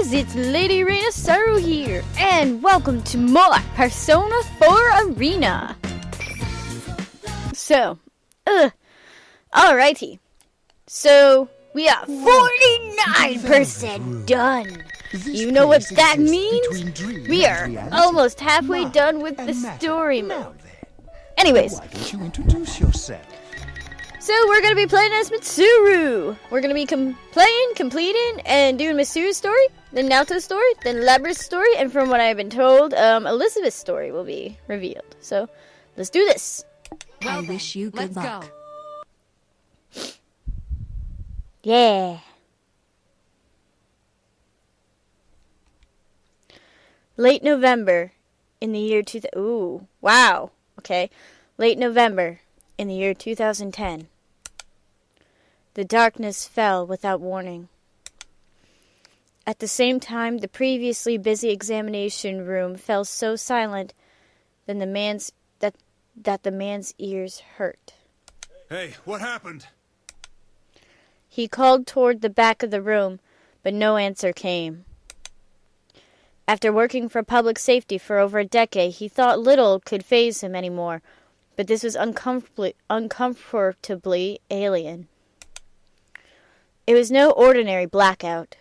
guys, it's Lady Reina Saru here, and welcome to more Persona 4 Arena. So, alrighty. So, we are 49% done. You know what that means? We are almost halfway done with the story mode. Anyways. Why don't you introduce yourself? So we're going to be playing as Mitsuru. We're going to be completing, and doing Mitsuru's story, then Naoto's story, then Labra's story, and from what I've been told, Elizabeth's story will be revealed. So, let's do this. I wish you good luck. Go. Yeah. Late November in the year 2000. Ooh, wow. Okay. Late November in the year 2010. The darkness fell without warning. At the same time, the previously busy examination room fell so silent that the man's ears hurt. Hey, what happened? He called toward the back of the room, but no answer came. After working for public safety for over a decade, he thought little could faze him anymore, but this was uncomfortably alien. It was no ordinary blackout.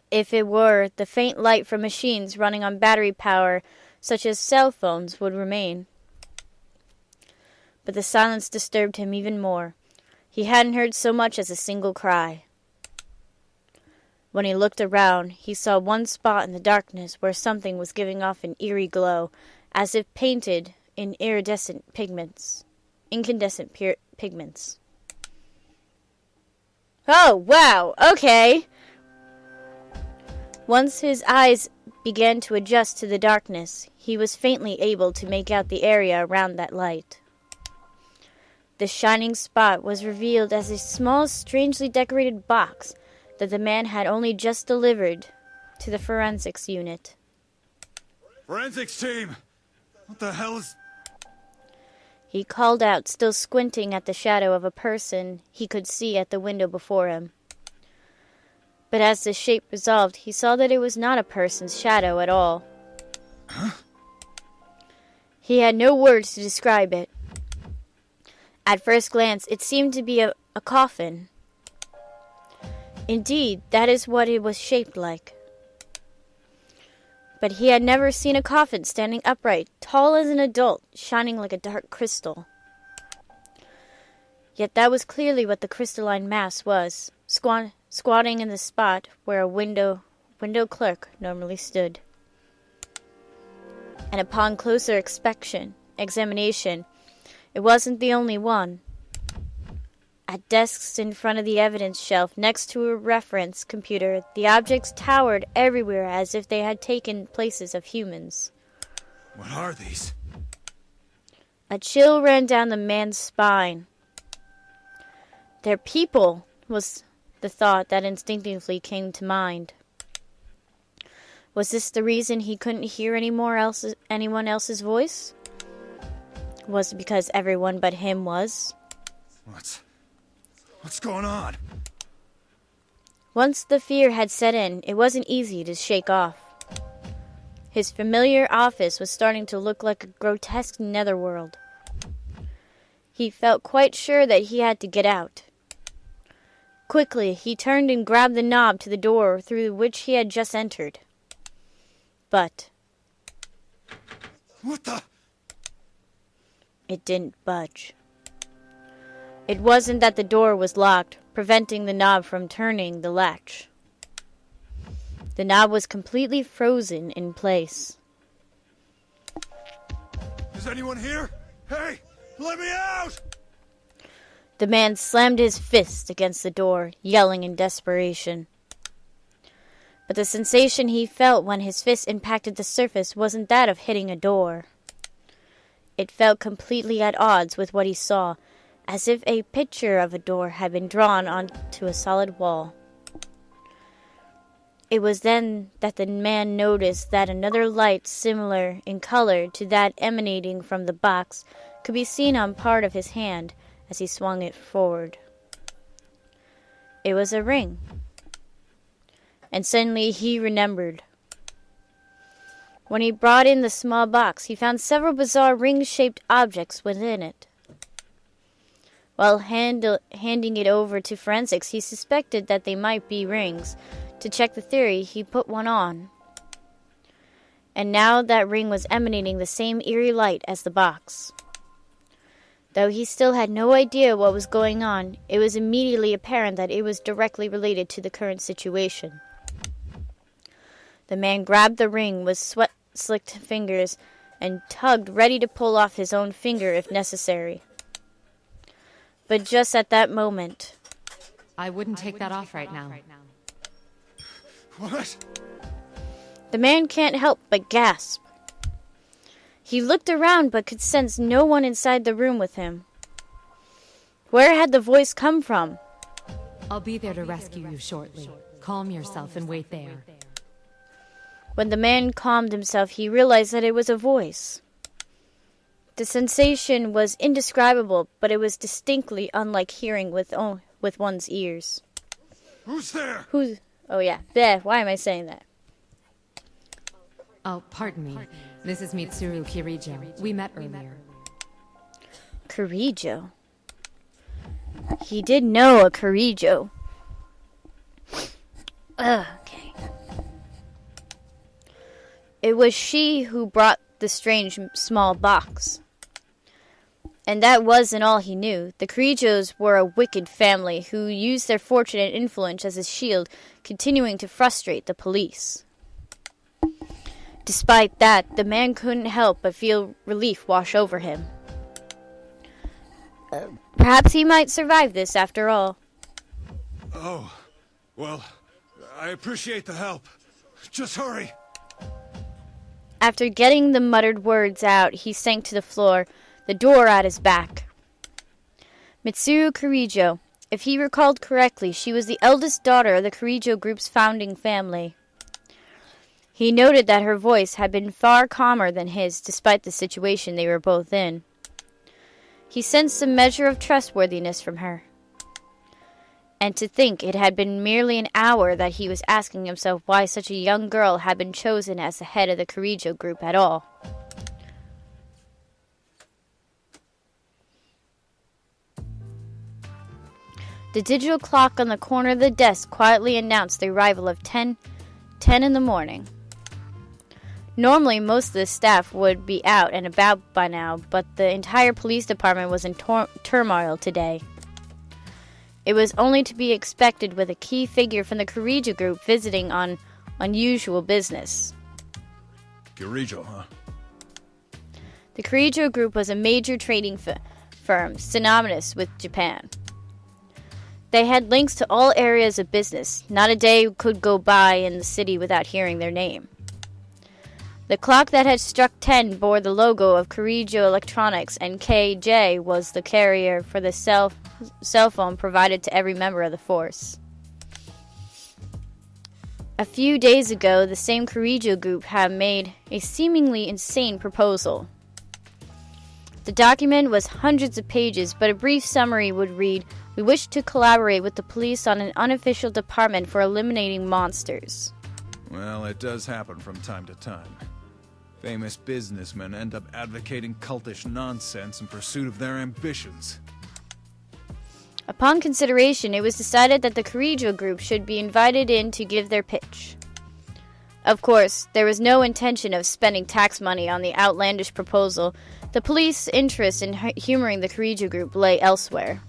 If it were, the faint light from machines running on battery power, such as cell phones, would remain. But the silence disturbed him even more. He hadn't heard so much as a single cry. When he looked around, he saw one spot in the darkness where something was giving off an eerie glow, as if painted in incandescent pigments. Oh, wow, okay. Once his eyes began to adjust to the darkness, he was faintly able to make out the area around that light. The shining spot was revealed as a small, strangely decorated box that the man had only just delivered to the forensics unit. Forensics team! What the hell is... He called out, still squinting at the shadow of a person he could see at the window before him. But as the shape resolved, he saw that it was not a person's shadow at all. Huh? He had no words to describe it. At first glance, it seemed to be a coffin. Indeed, that is what it was shaped like. But he had never seen a coffin standing upright, tall as an adult, shining like a dark crystal. Yet that was clearly what the crystalline mass was, squatting in the spot where a window clerk normally stood. And upon closer examination, it wasn't the only one. At desks in front of the evidence shelf next to a reference computer, the objects towered everywhere as if they had taken places of humans. What are these? A chill ran down the man's spine. They're people, was the thought that instinctively came to mind. Was this the reason he couldn't hear anyone else's voice? Was it because everyone but him was? What's going on? Once the fear had set in, it wasn't easy to shake off. His familiar office was starting to look like a grotesque netherworld. He felt quite sure that he had to get out. Quickly, he turned and grabbed the knob to the door through which he had just entered. But What the... It didn't budge. It wasn't that the door was locked, preventing the knob from turning the latch. The knob was completely frozen in place. Is anyone here? Hey, let me out! The man slammed his fist against the door, yelling in desperation. But the sensation he felt when his fist impacted the surface wasn't that of hitting a door. It felt completely at odds with what he saw, as if a picture of a door had been drawn onto a solid wall. It was then that the man noticed that another light similar in color to that emanating from the box could be seen on part of his hand as he swung it forward. It was a ring. and suddenly he remembered. When he brought in the small box, he found several bizarre ring-shaped objects within it. While handing it over to forensics, he suspected that they might be rings. To check the theory, he put one on. And now that ring was emanating the same eerie light as the box. Though he still had no idea what was going on, it was immediately apparent that it was directly related to the current situation. The man grabbed the ring with sweat-slicked fingers and tugged, ready to pull off his own finger if necessary. But just at that moment... I wouldn't take that off right now. What? The man can't help but gasp. He looked around but could sense no one inside the room with him. Where had the voice come from? I'll be there to rescue you shortly. Calm yourself and wait there. When the man calmed himself, he realized that it was a voice. The sensation was indescribable, but it was distinctly unlike hearing with one's ears. Who's there? Oh yeah, bleh, why am I saying that? Oh, pardon me. This is Mitsuru Kirijo. We met earlier. Kirijo. He did know a Kirijo. Okay. It was she who brought the strange small box. And that wasn't all he knew. The Kirijos were a wicked family who used their fortune and influence as a shield, continuing to frustrate the police. Despite that, the man couldn't help but feel relief wash over him. Perhaps he might survive this after all. Oh, well, I appreciate the help. Just hurry. After getting the muttered words out, he sank to the floor, the door at his back. Mitsuru Kirijo. If he recalled correctly, she was the eldest daughter of the Kirijo Group's founding family. He noted that her voice had been far calmer than his, despite the situation they were both in. He sensed a measure of trustworthiness from her. And to think it had been merely an hour that he was asking himself why such a young girl had been chosen as the head of the Kirijo Group at all. The digital clock on the corner of the desk quietly announced the arrival of 10 in the morning. Normally, most of the staff would be out and about by now, but the entire police department was in turmoil today. It was only to be expected with a key figure from the Kirijo Group visiting on unusual business. Kirijo, huh? The Kirijo Group was a major trading firm, synonymous with Japan. They had links to all areas of business. Not a day could go by in the city without hearing their name. The clock that had struck 10 bore the logo of Kirijo Electronics, and KJ was the carrier for the cell phone provided to every member of the force. A few days ago, the same Kirijo Group had made a seemingly insane proposal. The document was hundreds of pages, but a brief summary would read, "We wish to collaborate with the police on an unofficial department for eliminating monsters." Well, it does happen from time to time. Famous businessmen end up advocating cultish nonsense in pursuit of their ambitions. Upon consideration, it was decided that the Kirijo Group should be invited in to give their pitch. Of course, there was no intention of spending tax money on the outlandish proposal. The police interest in humoring the Kirijo Group lay elsewhere.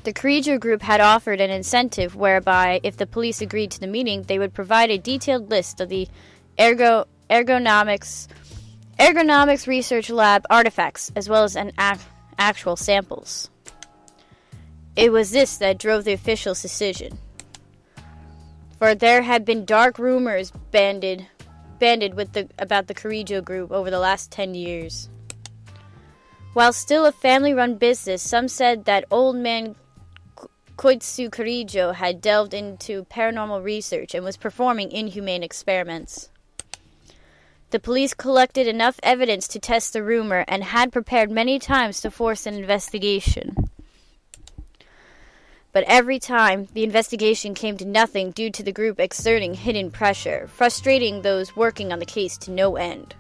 The Kirijo Group had offered an incentive whereby, if the police agreed to the meeting, they would provide a detailed list of the ergonomics research lab artifacts, as well as actual samples. It was this that drove the official's decision. For there had been dark rumors banded about the Kirijo Group over the last 10 years. While still a family-run business, some said that old man Koitsu Kirijo had delved into paranormal research and was performing inhumane experiments. The police collected enough evidence to test the rumor and had prepared many times to force an investigation. But every time, the investigation came to nothing due to the group exerting hidden pressure, frustrating those working on the case to no end.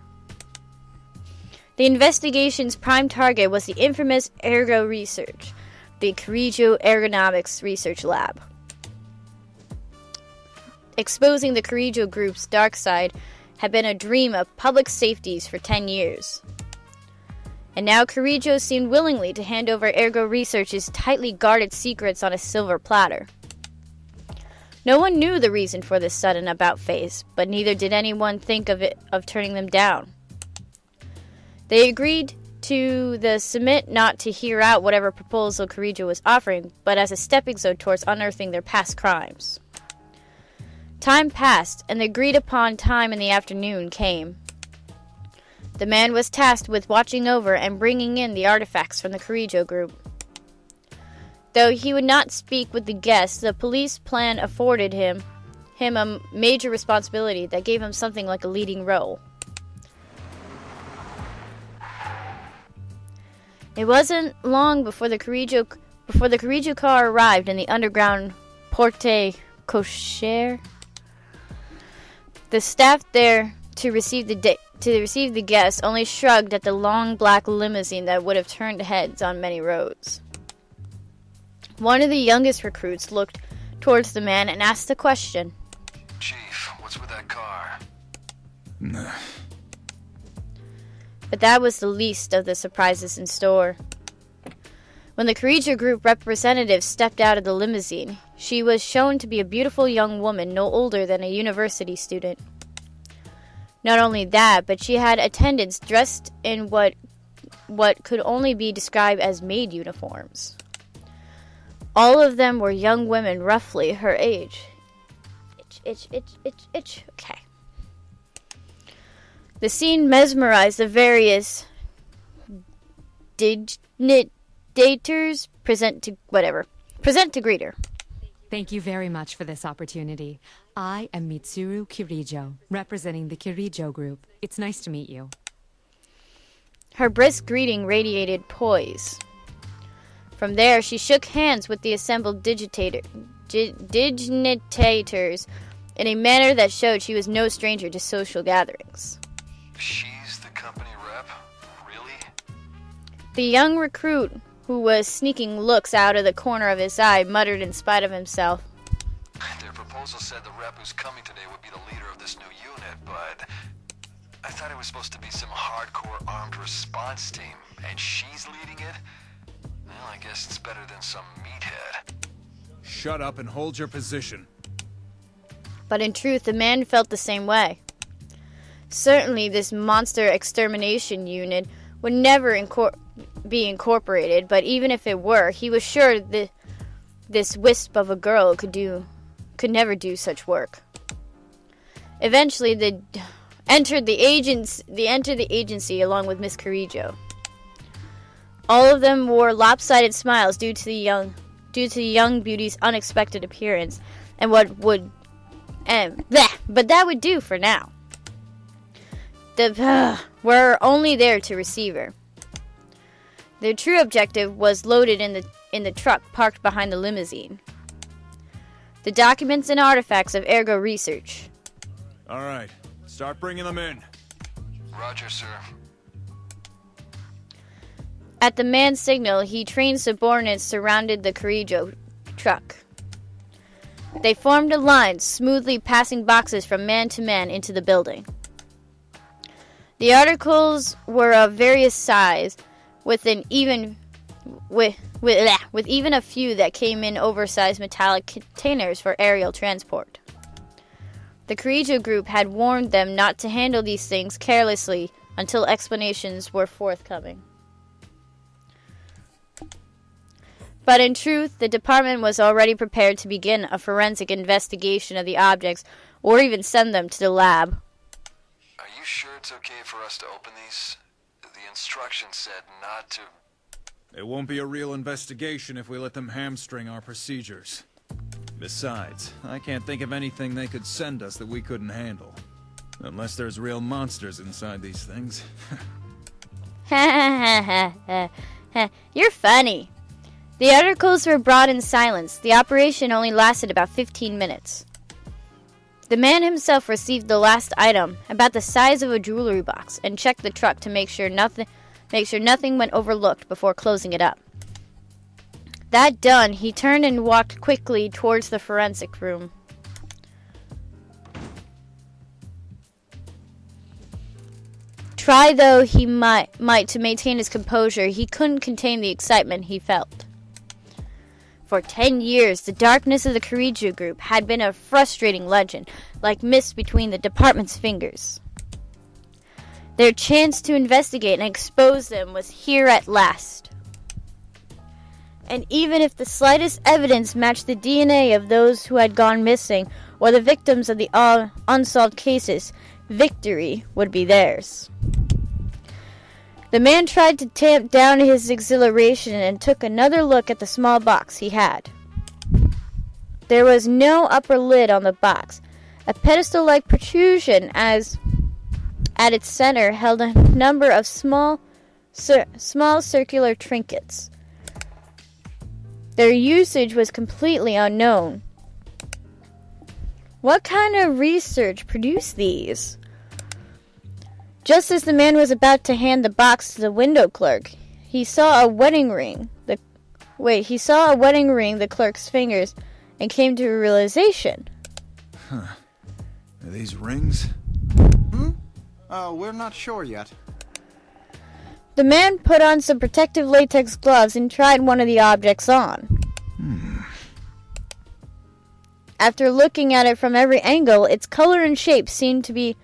The investigation's prime target was the infamous Ergo research, the Kirijo Ergonomics Research Lab. Exposing the Kirijo Group's dark side had been a dream of public safety's for 10 years. And now Kirijo seemed willingly to hand over Ergo Research's tightly guarded secrets on a silver platter. No one knew the reason for this sudden about-face, but neither did anyone think of turning them down. They agreed to the submit not to hear out whatever proposal Kirijo was offering, but as a stepping stone towards unearthing their past crimes. Time passed, and the agreed-upon time in the afternoon came. The man was tasked with watching over and bringing in the artifacts from the Kirijo Group. Though he would not speak with the guests, the police plan afforded him a major responsibility that gave him something like a leading role. It wasn't long before the Kirijo car arrived in the underground Porte Cochere. The staff there to receive the guests only shrugged at the long black limousine that would have turned heads on many roads. One of the youngest recruits looked towards the man and asked the question. Chief, what's with that car? But that was the least of the surprises in store. When the Kirijo Group representative stepped out of the limousine, she was shown to be a beautiful young woman no older than a university student. Not only that, but she had attendants dressed in what could only be described as maid uniforms. All of them were young women roughly her age. Itch. Okay. The scene mesmerized the various dignitators present to greeter. Thank you very much for this opportunity. I am Mitsuru Kirijo, representing the Kirijo Group. It's nice to meet you. Her brisk greeting radiated poise. From there, she shook hands with the assembled dignitators in a manner that showed she was no stranger to social gatherings. She's the company rep? Really? The young recruit, who was sneaking looks out of the corner of his eye, muttered in spite of himself. Their proposal said the rep who's coming today would be the leader of this new unit, but I thought it was supposed to be some hardcore armed response team, and she's leading it? Well, I guess it's better than some meathead. Shut up and hold your position. But in truth, the man felt the same way. Certainly, this monster extermination unit would never be incorporated, but even if it were, he was sure that this wisp of a girl could never do such work. Eventually, they entered the agency along with Miss Kirijo. All of them wore lopsided smiles due to the young beauty's unexpected appearance, but that would do for now. Were only there to receive her. Their true objective was loaded in the truck parked behind the limousine. The documents and artifacts of Ergo research. All right, start bringing them in. Roger, sir. At the man's signal, he trained subordinates surrounded the Kirijo truck. They formed a line, smoothly passing boxes from man to man into the building. The articles were of various size, with even a few that came in oversized metallic containers for aerial transport. The Kirijo Group had warned them not to handle these things carelessly until explanations were forthcoming. But in truth, the department was already prepared to begin a forensic investigation of the objects, or even send them to the lab. Are you sure it's okay for us to open these? The instructions said not to. It won't be a real investigation if we let them hamstring our procedures. Besides, I can't think of anything they could send us that we couldn't handle. Unless there's real monsters inside these things. You're funny. The articles were brought in silence. The operation only lasted about 15 minutes. The man himself received the last item, about the size of a jewelry box, and checked the truck to make sure nothing went overlooked before closing it up. That done, he turned and walked quickly towards the forensic room. Try though he might to maintain his composure, he couldn't contain the excitement he felt. For 10 years, the darkness of the Kirijo Group had been a frustrating legend, like mist between the department's fingers. Their chance to investigate and expose them was here at last. And even if the slightest evidence matched the DNA of those who had gone missing or the victims of the unsolved cases, victory would be theirs. The man tried to tamp down his exhilaration and took another look at the small box he had. There was no upper lid on the box. A pedestal-like protrusion at its center held a number of small circular trinkets. Their usage was completely unknown. What kind of research produced these? Just as the man was about to hand the box to the window clerk, he saw a wedding ring. The clerk's fingers and came to a realization. Huh. Are these rings? We're not sure yet. The man put on some protective latex gloves and tried one of the objects on. After looking at it from every angle, its color and shape seemed to be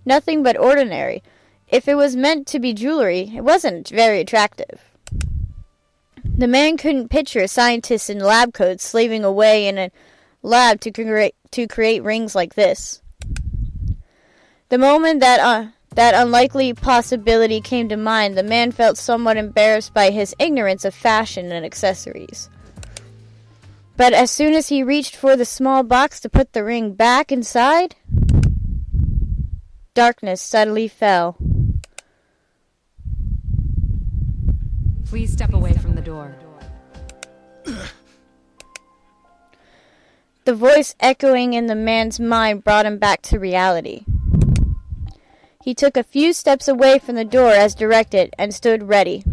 nothing but ordinary. If it was meant to be jewelry, it wasn't very attractive. The man couldn't picture scientists in lab coats slaving away in a lab to create rings like this. The moment that unlikely possibility came to mind, the man felt somewhat embarrassed by his ignorance of fashion and accessories. But as soon as he reached for the small box to put the ring back inside, darkness suddenly fell. Please step away from the door. The voice echoing in the man's mind brought him back to reality. He took a few steps away from the door as directed and stood ready.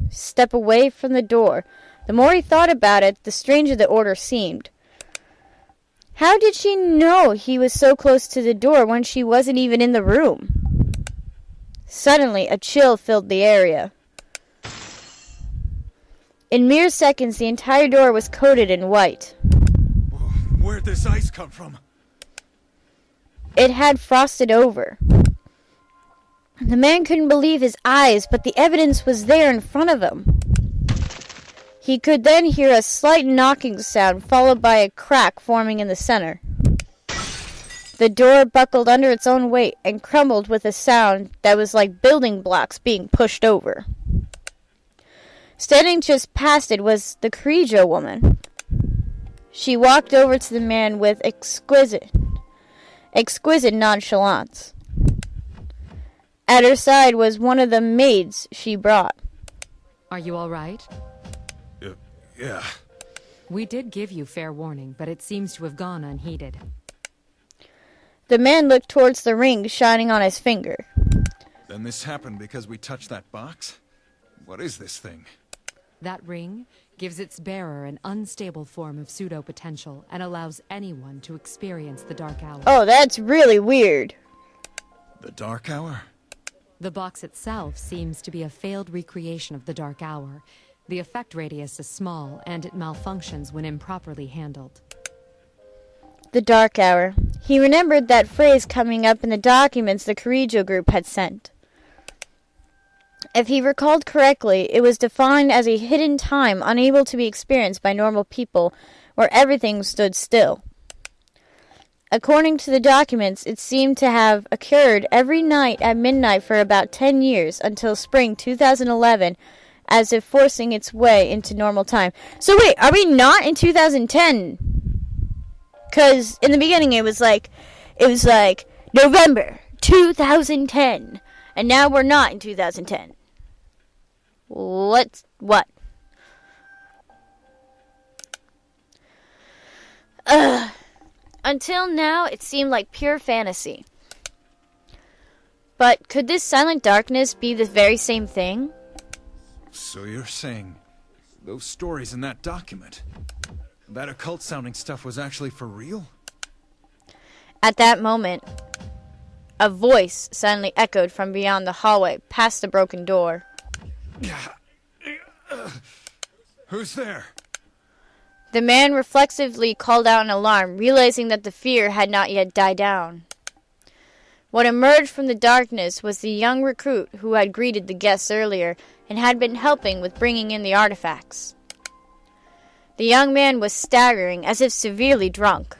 Step away from the door. The more he thought about it, the stranger the order seemed. How did she know he was so close to the door when she wasn't even in the room? Suddenly, a chill filled the area. In mere seconds, the entire door was coated in white. Where'd this ice come from? It had frosted over. The man couldn't believe his eyes, but the evidence was there in front of him. He could then hear a slight knocking sound, followed by a crack forming in the center. The door buckled under its own weight and crumbled with a sound that was like building blocks being pushed over. Standing just past it was the Kirijo woman. She walked over to the man with exquisite nonchalance. At her side was one of the maids she brought. Are you all right? Yeah. We did give you fair warning, but it seems to have gone unheeded. The man looked towards the ring shining on his finger. Then this happened because we touched that box? What is this thing? That ring gives its bearer an unstable form of pseudo-potential and allows anyone to experience the Dark Hour. Oh, that's really weird. The Dark Hour? The box itself seems to be a failed recreation of the Dark Hour. The effect radius is small, and it malfunctions when improperly handled. The Dark Hour. He remembered that phrase coming up in the documents the Kirijo Group had sent. If he recalled correctly, it was defined as a hidden time unable to be experienced by normal people, where everything stood still. According to the documents, it seemed to have occurred every night at midnight for about 10 years, until spring 2011, as if forcing its way into normal time. So wait, are we not in 2010? Because in the beginning it was like November 2010, and now we're not in 2010. What? Until now, it seemed like pure fantasy. But could this silent darkness be the very same thing? So you're saying those stories in that document, that occult-sounding stuff was actually for real? At that moment, a voice suddenly echoed from beyond the hallway, past the broken door. Who's there? The man reflexively called out in alarm, realizing that the fear had not yet died down. What emerged from the darkness was the young recruit who had greeted the guests earlier and had been helping with bringing in the artifacts. The young man was staggering, as if severely drunk.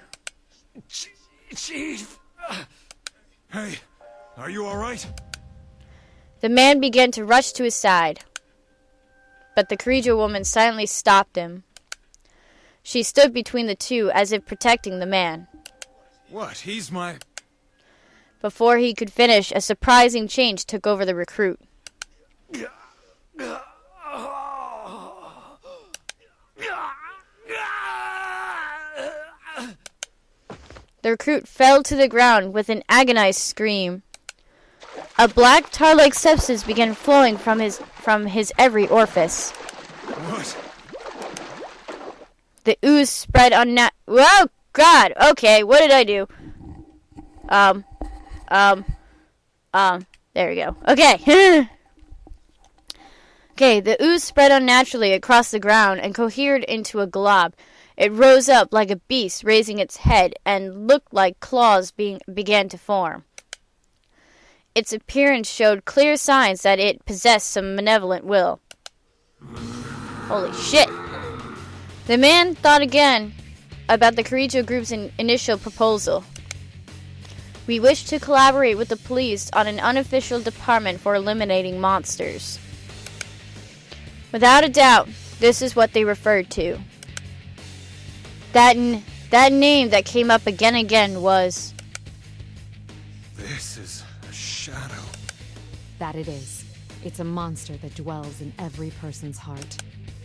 Chief! Hey, are you alright? The man began to rush to his side, but the Kirijo woman silently stopped him. She stood between the two, as if protecting the man. What? He's my... Before he could finish, a surprising change took over the recruit. The recruit fell to the ground with an agonized scream. A black tar-like substance began flowing from his every orifice. What? The ooze spread Whoa, God! Okay, what did I do? There we go. Okay. Okay, the ooze spread unnaturally across the ground and cohered into a glob. It rose up like a beast, raising its head, and looked like claws began to form. Its appearance showed clear signs that it possessed some malevolent will. Holy shit! The man thought again about the Kirijo Group's initial proposal. We wish to collaborate with the police on an unofficial department for eliminating monsters. Without a doubt, this is what they referred to. That name that came up again and again was... This is a shadow. That it is. It's a monster that dwells in every person's heart.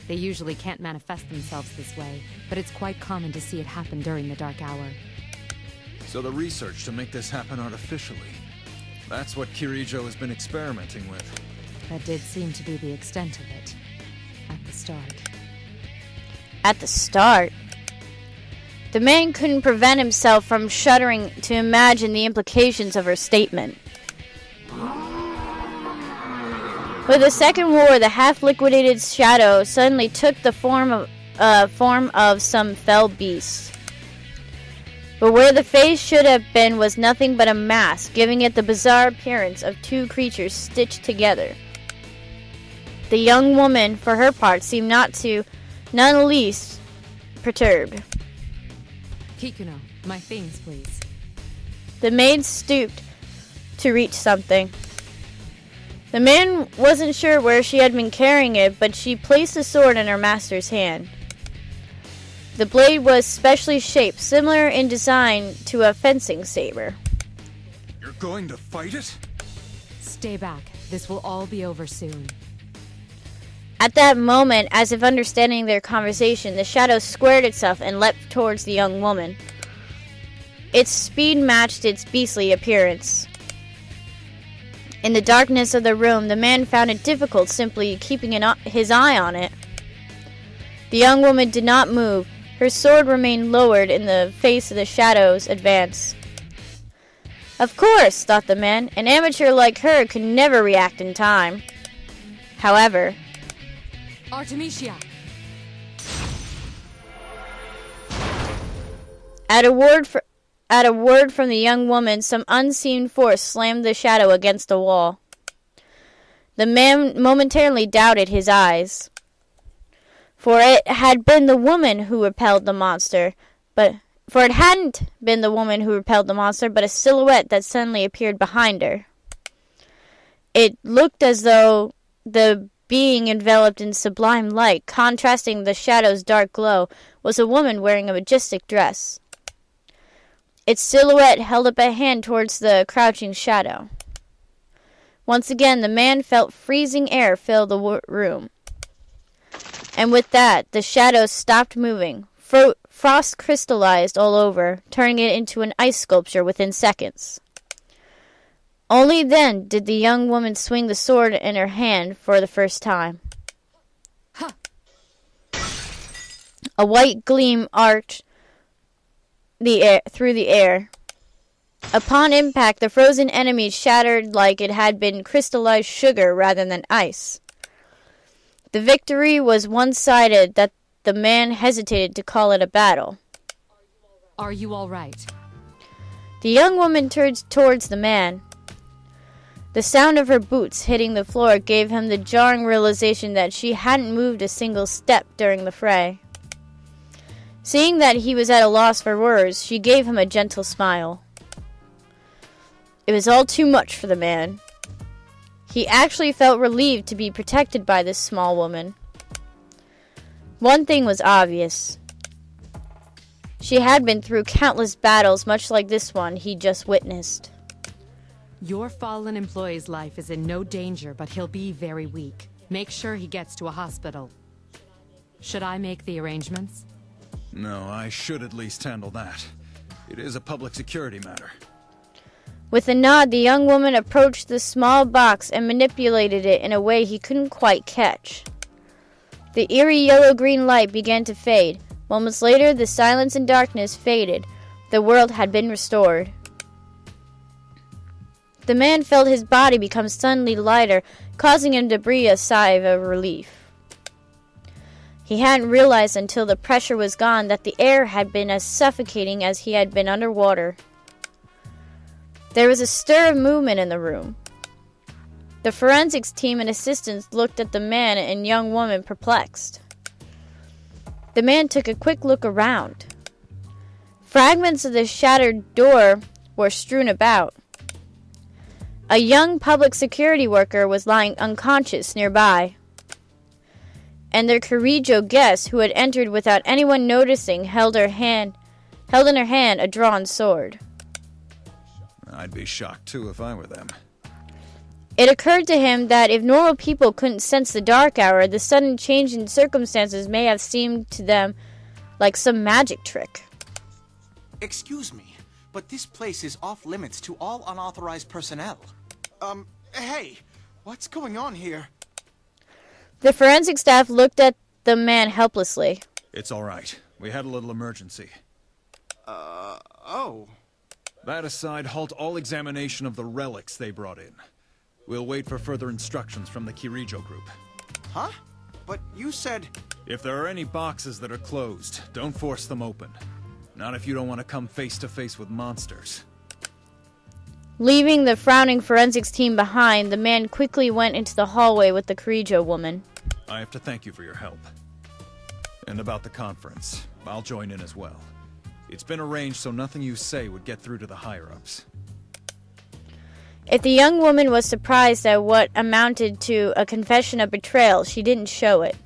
They usually can't manifest themselves this way, but it's quite common to see it happen during the dark hour. So the research to make this happen artificially, that's what Kirijo has been experimenting with. That did seem to be the extent of it. At the start. At the start? The man couldn't prevent himself from shuddering to imagine the implications of her statement. With the Second War, the half-liquidated shadow suddenly took the form of some fell beast. But where the face should have been was nothing but a mask, giving it the bizarre appearance of two creatures stitched together. The young woman, for her part, seemed none the least perturbed. Kikuno, my things, please. The maid stooped to reach something. The man wasn't sure where she had been carrying it, but she placed the sword in her master's hand. The blade was specially shaped, similar in design to a fencing saber. You're going to fight it? Stay back. This will all be over soon. At that moment, as if understanding their conversation, the shadow squared itself and leapt towards the young woman. Its speed matched its beastly appearance. In the darkness of the room, the man found it difficult simply keeping his eye on it. The young woman did not move. Her sword remained lowered in the face of the shadow's advance. Of course, thought the man, an amateur like her could never react in time. However... Artemisia! At a word from the young woman, some unseen force slammed the shadow against the wall. The man momentarily doubted his eyes. For it had been the woman who repelled the monster, but it hadn't been the woman who repelled the monster, but a silhouette that suddenly appeared behind her. It looked as though the being enveloped in sublime light, contrasting the shadow's dark glow, was a woman wearing a majestic dress. Its silhouette held up a hand towards the crouching shadow. Once again, the man felt freezing air fill the room. And with that, the shadow stopped moving, frost crystallized all over, turning it into an ice sculpture within seconds. Only then did the young woman swing the sword in her hand for the first time. Huh. A white gleam arced through the air. Upon impact, the frozen enemy shattered like it had been crystallized sugar rather than ice. The victory was one-sided that the man hesitated to call it a battle. Are you all right? The young woman turned towards the man. The sound of her boots hitting the floor gave him the jarring realization that she hadn't moved a single step during the fray. Seeing that he was at a loss for words, she gave him a gentle smile. It was all too much for the man. He actually felt relieved to be protected by this small woman. One thing was obvious. She had been through countless battles much like this one he just witnessed. Your fallen employee's life is in no danger, but he'll be very weak. Make sure he gets to a hospital. Should I make the arrangements? No, I should at least handle that. It is a public security matter. With a nod, the young woman approached the small box and manipulated it in a way he couldn't quite catch. The eerie yellow-green light began to fade. Moments later, the silence and darkness faded. The world had been restored. The man felt his body become suddenly lighter, causing him to breathe a sigh of relief. He hadn't realized until the pressure was gone that the air had been as suffocating as he had been underwater. There was a stir of movement in the room. The forensics team and assistants looked at the man and young woman perplexed. The man took a quick look around. Fragments of the shattered door were strewn about. A young public security worker was lying unconscious nearby. And their Kirijo guest, who had entered without anyone noticing, held in her hand a drawn sword. I'd be shocked too if I were them. It occurred to him that if normal people couldn't sense the dark hour, the sudden change in circumstances may have seemed to them like some magic trick. Excuse me, but this place is off limits to all unauthorized personnel. Hey, what's going on here? The forensic staff looked at the man helplessly. It's all right. We had a little emergency. Oh. That aside, halt all examination of the relics they brought in. We'll wait for further instructions from the Kirijo Group. Huh? But you said... If there are any boxes that are closed, don't force them open. Not if you don't want to come face to face with monsters. Leaving the frowning forensics team behind, the man quickly went into the hallway with the Kirijo woman. I have to thank you for your help. And about the conference, I'll join in as well. It's been arranged so nothing you say would get through to the higher-ups. If the young woman was surprised at what amounted to a confession of betrayal, she didn't show it.